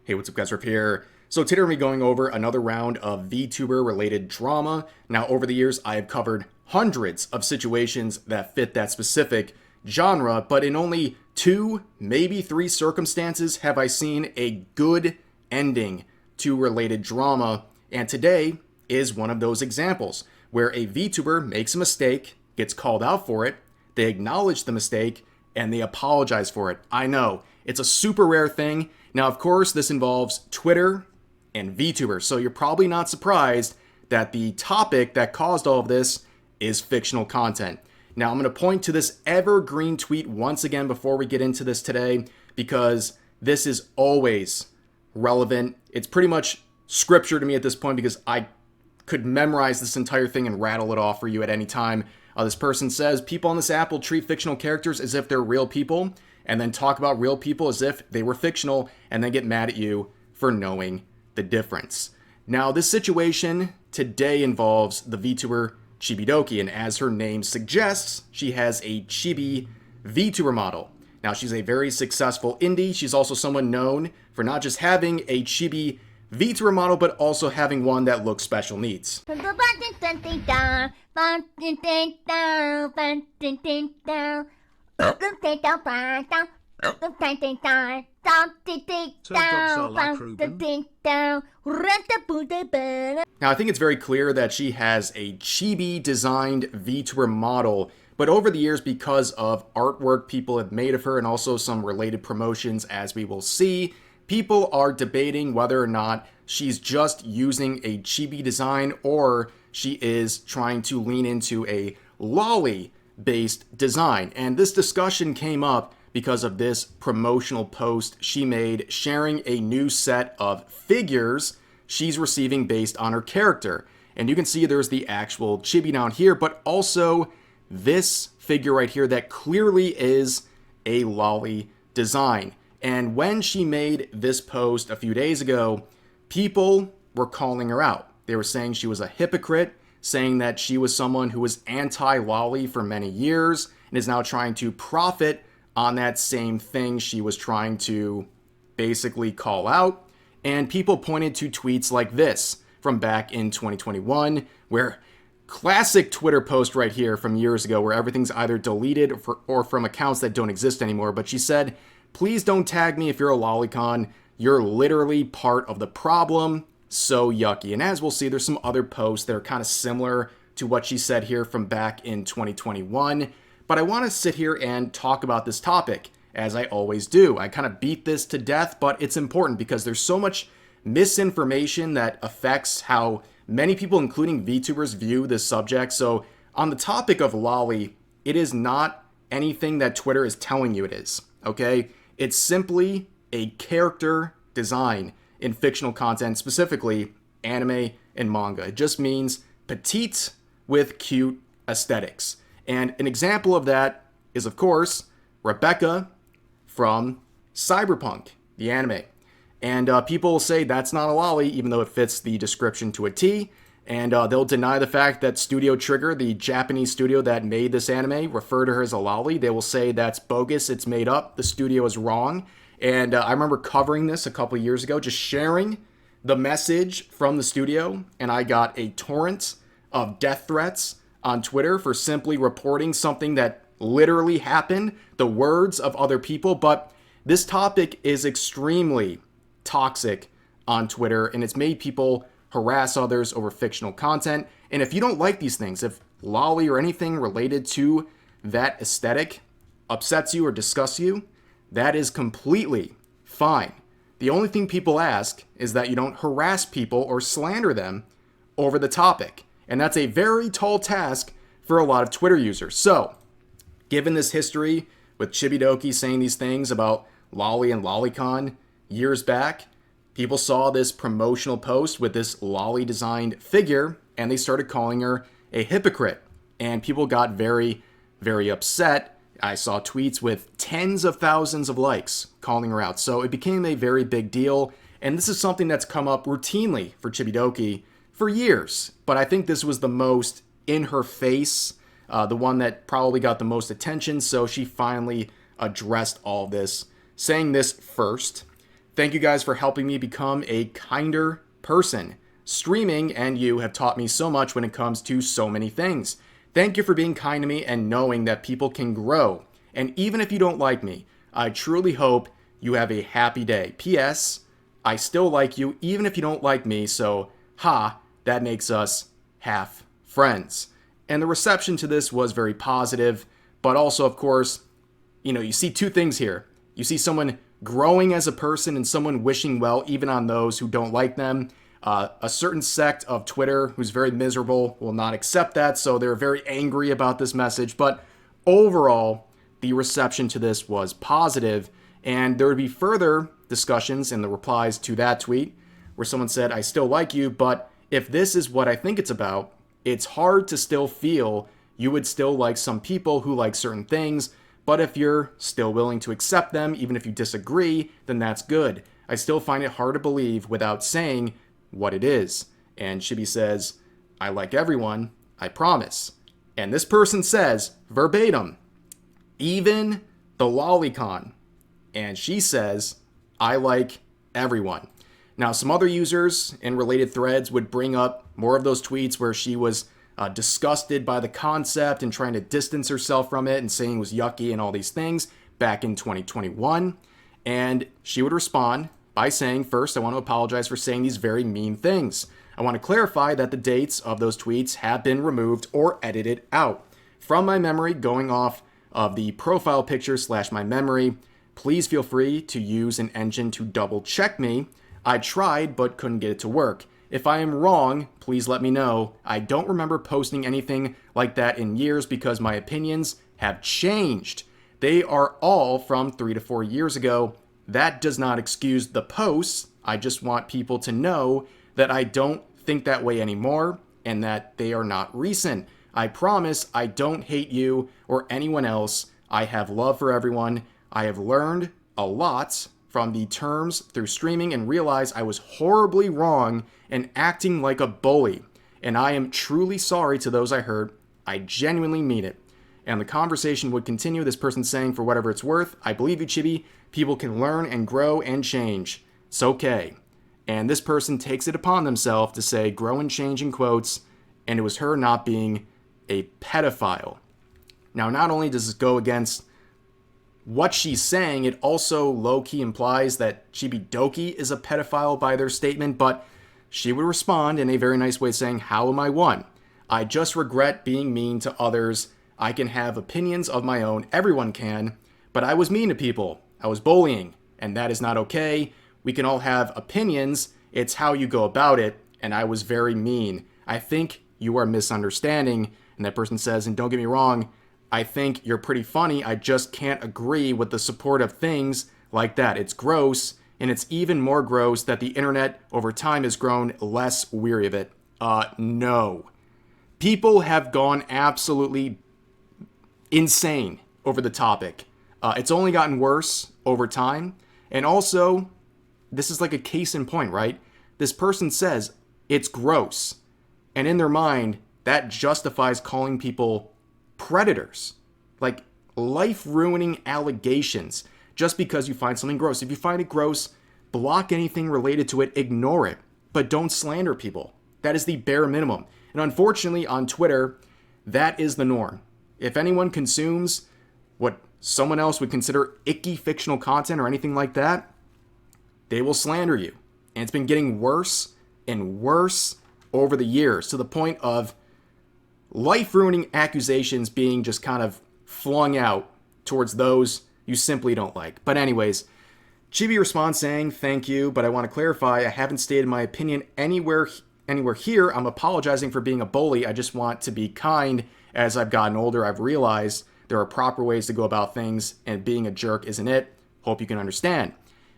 Hey, what's up guys, Rip here. So today we're going to be going over another round of VTuber related drama. Now over the years I have covered hundreds of situations that fit that specific genre, but in only 2, maybe 3 circumstances have I seen a good ending to related drama, and today is one of those examples where a VTuber makes a mistake, gets called out for it, they acknowledge the mistake, and they apologize for it. I know, it's a super rare thing. Now, of course, this involves Twitter and VTubers, so you're probably not surprised that the topic that caused all of this is fictional content. Now, I'm going to point to this evergreen tweet once again before we get into this today, because this is always relevant. It's pretty much scripture to me at this point because I could memorize this entire thing and rattle it off for you at any time. This person says, people on this app will treat fictional characters as if they're real people, and then talk about real people as if they were fictional, and then get mad at you for knowing the difference. Now, this situation today involves the VTuber Chibidoki, and as her name suggests, she has a chibi VTuber model. Now, she's a very successful indie. She's also someone known for not just having a chibi VTuber model, but also having one that looks special needs. Now, I think it's very clear that she has a chibi designed VTuber model, but over the years, because of artwork people have made of her and also some related promotions, as we will see, people are debating whether or not she's just using a chibi design or she is trying to lean into a lolly-based design. And this discussion came up because of this promotional post she made sharing a new set of figures she's receiving based on her character. And you can see there's the actual chibi down here, but also this figure right here that clearly is a lolly design. And when she made this post a few days ago, people were calling her out. They were saying she was a hypocrite, saying that she was someone who was anti-lolly for many years and is now trying to profit on that same thing she was trying to basically call out. And people pointed to tweets like this from back in 2021, where classic Twitter post right here from years ago where everything's either deleted or from accounts that don't exist anymore. But she said, "Please don't tag me if you're a lolicon. You're literally part of the problem. So yucky." And as we'll see, there's some other posts that are kind of similar to what she said here from back in 2021. But I want to sit here and talk about this topic, as I always do. I kind of beat this to death, but it's important because there's so much misinformation that affects how many people, including VTubers, view this subject. So on the topic of lolly, it is not anything that Twitter is telling you it is, okay? It's simply a character design in fictional content, specifically anime and manga. It just means petite with cute aesthetics. And an example of that is, of course, Rebecca from Cyberpunk, the anime. And people will say that's not a lolly, even though it fits the description to a T. And they'll deny the fact that Studio Trigger, the Japanese studio that made this anime, refer to her as a lolly. They will say that's bogus, it's made up, the studio is wrong. And I remember covering this a couple years ago, just sharing the message from the studio, and I got a torrent of death threats on Twitter for simply reporting something that literally happened, the words of other people. But this topic is extremely toxic on Twitter, and it's made people harass others over fictional content. And if you don't like these things, if lolly or anything related to that aesthetic upsets you or disgusts you, that is completely fine. The only thing people ask is that you don't harass people or slander them over the topic. And that's a very tall task for a lot of Twitter users. So, given this history with Chibidoki saying these things about lolly and lolicon years back, people saw this promotional post with this lolly designed figure and they started calling her a hypocrite. And people got very, very upset. I saw tweets with tens of thousands of likes calling her out. So it became a very big deal. And this is something that's come up routinely for Chibidoki for years. But I think this was the most in her face, the one that probably got the most attention. So she finally addressed all this, saying this first. Thank you guys for helping me become a kinder person. Streaming and you have taught me so much when it comes to so many things. Thank you for being kind to me and knowing that people can grow. And even if you don't like me, I truly hope you have a happy day. P.S. I still like you even if you don't like me, so that makes us half friends. And the reception to this was very positive, but also, of course, you see two things here. You see someone growing as a person and someone wishing well even on those who don't like them. A certain sect of Twitter who's very miserable will not accept that, so they're very angry about this message. But overall, the reception to this was positive, and there would be further discussions in the replies to that tweet where someone said, I still like you, but if this is what I think it's about, it's hard to still feel you would still like some people who like certain things, but if you're still willing to accept them, even if you disagree, then that's good. I still find it hard to believe without saying what it is. And Chibi says, I like everyone, I promise. And this person says, verbatim, even the lolicon. And she says, I like everyone. Now, some other users in related threads would bring up more of those tweets where she was disgusted by the concept and trying to distance herself from it and saying it was yucky and all these things back in 2021. And she would respond by saying, first, I want to apologize for saying these very mean things. I want to clarify that the dates of those tweets have been removed or edited out. From my memory, going off of the profile picture / my memory, please feel free to use an engine to double check me. I tried but couldn't get it to work. If I am wrong, please let me know. I don't remember posting anything like that in years because my opinions have changed. They are all from 3 to 4 years ago. That does not excuse the posts. I just want people to know that I don't think that way anymore and that they are not recent. I promise I don't hate you or anyone else. I have love for everyone. I have learned a lot from the terms through streaming and realized I was horribly wrong and acting like a bully. And I am truly sorry to those I hurt. I genuinely mean it. And the conversation would continue, this person saying, for whatever it's worth, I believe you, Chibi. People can learn and grow and change. It's okay. And this person takes it upon themselves to say grow and change in quotes, and it was her not being a pedophile. Now, not only does this go against what she's saying, it also low-key implies that Chibidoki is a pedophile by their statement, but she would respond in a very nice way saying, how am I one? I just regret being mean to others. I can have opinions of my own. Everyone can. But I was mean to people. I was bullying. And that is not okay. We can all have opinions. It's how you go about it. And I was very mean. I think you are misunderstanding. And that person says, and don't get me wrong, I think you're pretty funny. I just can't agree with the support of things like that. It's gross. And it's even more gross that the internet over time has grown less weary of it. No. People have gone absolutely insane over the topic. It's only gotten worse over time. And also, this is like a case in point, right? This person says it's gross. And in their mind, that justifies calling people predators. Like life-ruining allegations just because you find something gross. If you find it gross, block anything related to it, ignore it. But don't slander people. That is the bare minimum. And unfortunately, on Twitter, that is the norm. If anyone consumes what someone else would consider icky fictional content or anything like that, they will slander you. And it's been getting worse and worse over the years to the point of life-ruining accusations being just kind of flung out towards those you simply don't like. But anyways, Chibi responds saying, thank you, but I want to clarify, I haven't stated my opinion anywhere here. I'm apologizing for being a bully. I just want to be kind. As I've gotten older, I've realized there are proper ways to go about things, and being a jerk isn't it. Hope you can understand.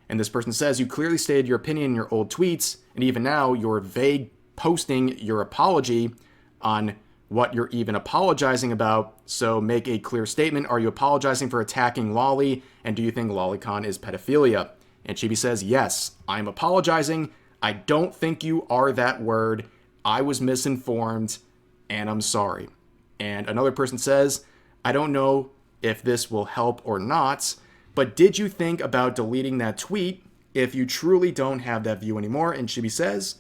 And this person says, you clearly stated your opinion in your old tweets, and even now you're vague posting your apology on what you're even apologizing about. So make a clear statement. Are you apologizing for attacking Lolly? And do you think lolicon is pedophilia? And Chibi says, yes, I'm apologizing. I don't think you are that word. I was misinformed, and I'm sorry. And another person says, I don't know if this will help or not, but did you think about deleting that tweet? if you truly don't have that view anymore. And Chibi says,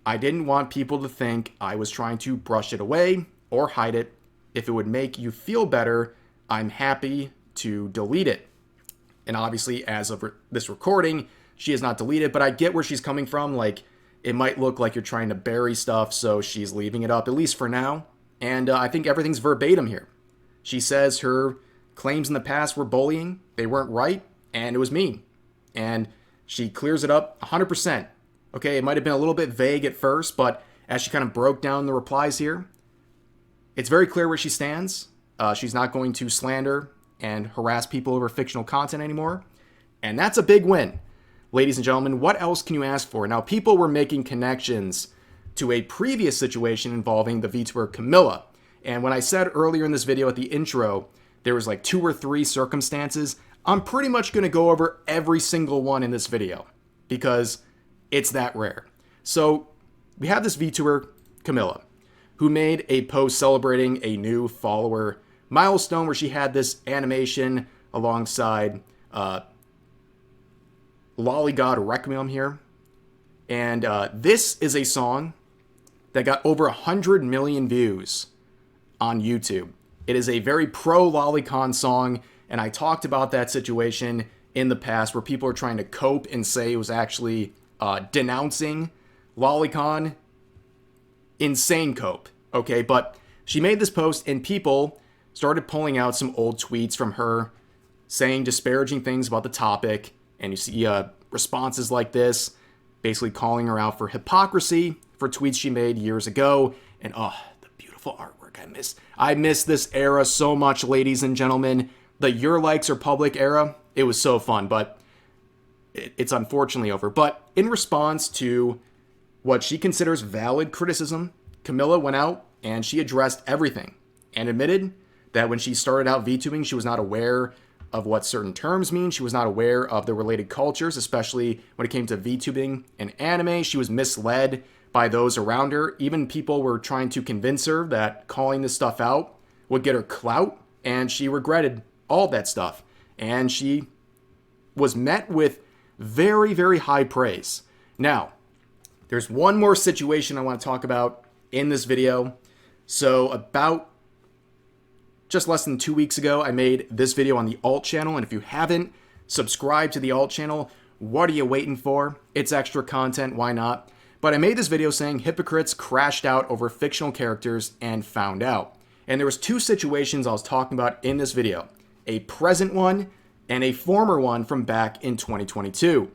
I didn't want people to think I was trying to brush it away or hide it. If it would make you feel better, I'm happy to delete it. And obviously, as of this recording, she has not deleted, but I get where she's coming from. Like, it might look like you're trying to bury stuff, so she's leaving it up, at least for now. And I think everything's verbatim here. She says her claims in the past were bullying, they weren't right, and it was mean. And she clears it up 100%. Okay, it might have been a little bit vague at first, but as she kind of broke down the replies here, it's very clear where she stands. She's not going to slander and harass people over fictional content anymore. And that's a big win. Ladies and gentlemen, what else can you ask for? Now, people were making connections to a previous situation involving the Vtuber Camila. And when I said earlier in this video at the intro, there was like 2 or 3 circumstances, I'm pretty much going to go over every single one in this video because it's that rare. So we have this Vtuber Camila who made a post celebrating a new follower milestone where she had this animation alongside Lollygod Requiem here. And this is a song that got over 100 million views on YouTube. It is a very pro Lolicon song, and I talked about that situation in the past where people are trying to cope and say it was actually denouncing Lolicon. Insane cope, okay? But she made this post, and people started pulling out some old tweets from her saying disparaging things about the topic, and you see responses like this, basically calling her out for hypocrisy for tweets she made years ago. And the beautiful artwork. I miss this era so much, ladies and gentlemen. The your likes are public era, it was so fun, but it's unfortunately over. But in response to what she considers valid criticism, Camila went out and she addressed everything and admitted that when she started out VTubing, she was not aware of what certain terms mean. She was not aware of the related cultures, especially when it came to VTubing and anime. She was misled by those around her. Even people were trying to convince her that calling this stuff out would get her clout, and she regretted all that stuff. And she was met with very, very high praise. Now, there's one more situation I want to talk about in this video. So about just less than 2 weeks ago, I made this video on the alt channel, and if you haven't subscribed to the alt channel, what are you waiting for? It's extra content, why not? But I made this video saying hypocrites crashed out over fictional characters and found out. And there was 2 situations I was talking about in this video. A present one and a former one from back in 2022.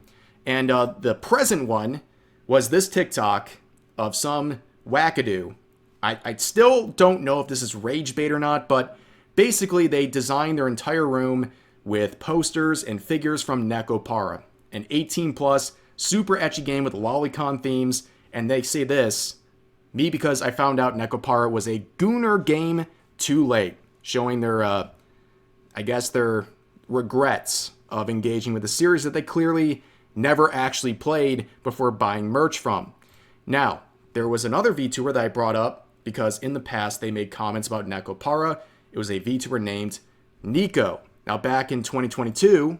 And the present one was this TikTok of some wackadoo. I still don't know if this is rage bait or not, but basically they designed their entire room with posters and figures from Nekopara, an 18+ super ecchi game with lolicon themes, and they say this, me because I found out Nekopara was a gooner game too late, showing their, I guess their regrets of engaging with a series that they clearly never actually played before buying merch from. Now, there was another VTuber that I brought up because in the past they made comments about Nekopara. It was a VTuber named Nico. Now, back in 2022,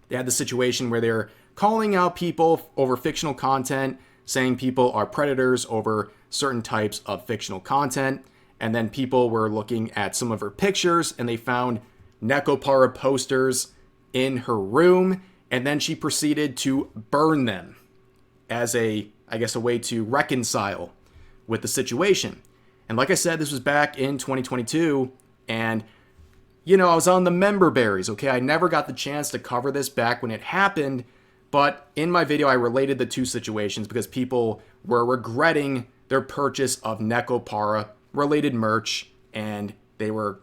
they had the situation where they're calling out people over fictional content, saying people are predators over certain types of fictional content. And then people were looking at some of her pictures and they found Nekopara posters in her room. And then she proceeded to burn them as a way to reconcile with the situation. And like I said, this was back in 2022. And, I was on the member berries, okay? I never got the chance to cover this back when it happened. But in my video, I related the 2 situations because people were regretting their purchase of Nekopara related merch, and they were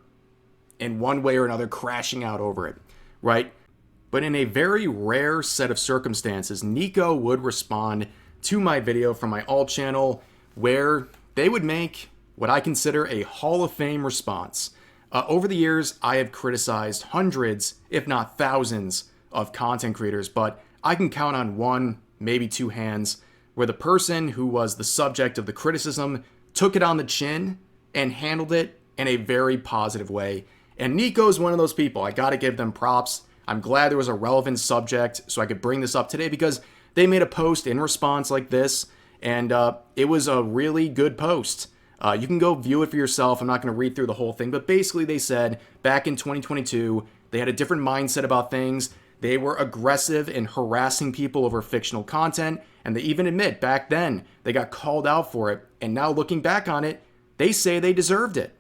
in one way or another crashing out over it, right? But in a very rare set of circumstances, Nico would respond to my video from my alt channel where they would make what I consider a Hall of Fame response. Over the years, I have criticized hundreds, if not thousands, of content creators, but I can count on 1, maybe 2 hands, where the person who was the subject of the criticism took it on the chin and handled it in a very positive way. And Nico's one of those people. I gotta give them props. I'm glad there was a relevant subject so I could bring this up today because they made a post in response like this, and it was a really good post. You can go view it for yourself. I'm not going to read through the whole thing, but basically they said back in 2022, they had a different mindset about things. They were aggressive in harassing people over fictional content, and they even admit back then they got called out for it. And now looking back on it, they say they deserved it.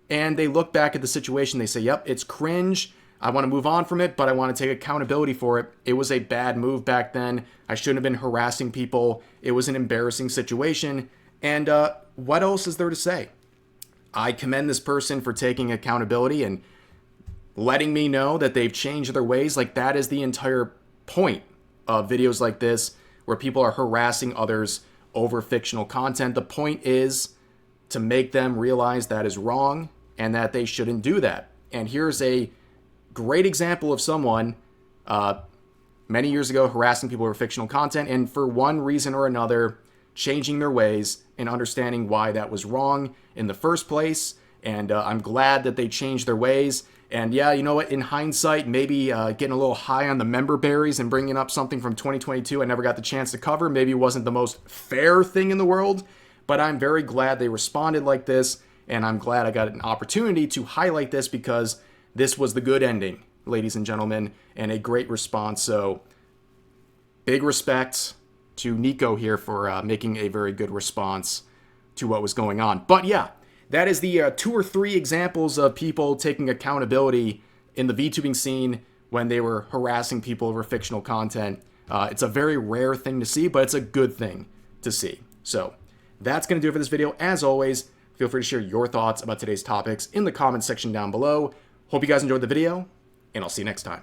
And they look back at the situation, they say, yep, it's cringe. I want to move on from it, but I want to take accountability for it. It was a bad move back then. I shouldn't have been harassing people. It was an embarrassing situation. And what else is there to say? I commend this person for taking accountability and letting me know that they've changed their ways. Like, that is the entire point of videos like this, where people are harassing others over fictional content. The point is to make them realize that is wrong and that they shouldn't do that. And here's a great example of someone many years ago harassing people over fictional content, and for one reason or another changing their ways and understanding why that was wrong in the first place. And I'm glad that they changed their ways. And yeah, you know what? In hindsight, maybe getting a little high on the member berries and bringing up something from 2022 I never got the chance to cover maybe wasn't the most fair thing in the world. But I'm very glad they responded like this. And I'm glad I got an opportunity to highlight this because this was the good ending, ladies and gentlemen, and a great response. So big respect to Nico here for making a very good response to what was going on. But yeah, that is the 2 or 3 examples of people taking accountability in the VTubing scene when they were harassing people over fictional content. It's a very rare thing to see, but it's a good thing to see. So that's going to do it for this video. As always, feel free to share your thoughts about today's topics in the comments section down below. Hope you guys enjoyed the video, and I'll see you next time.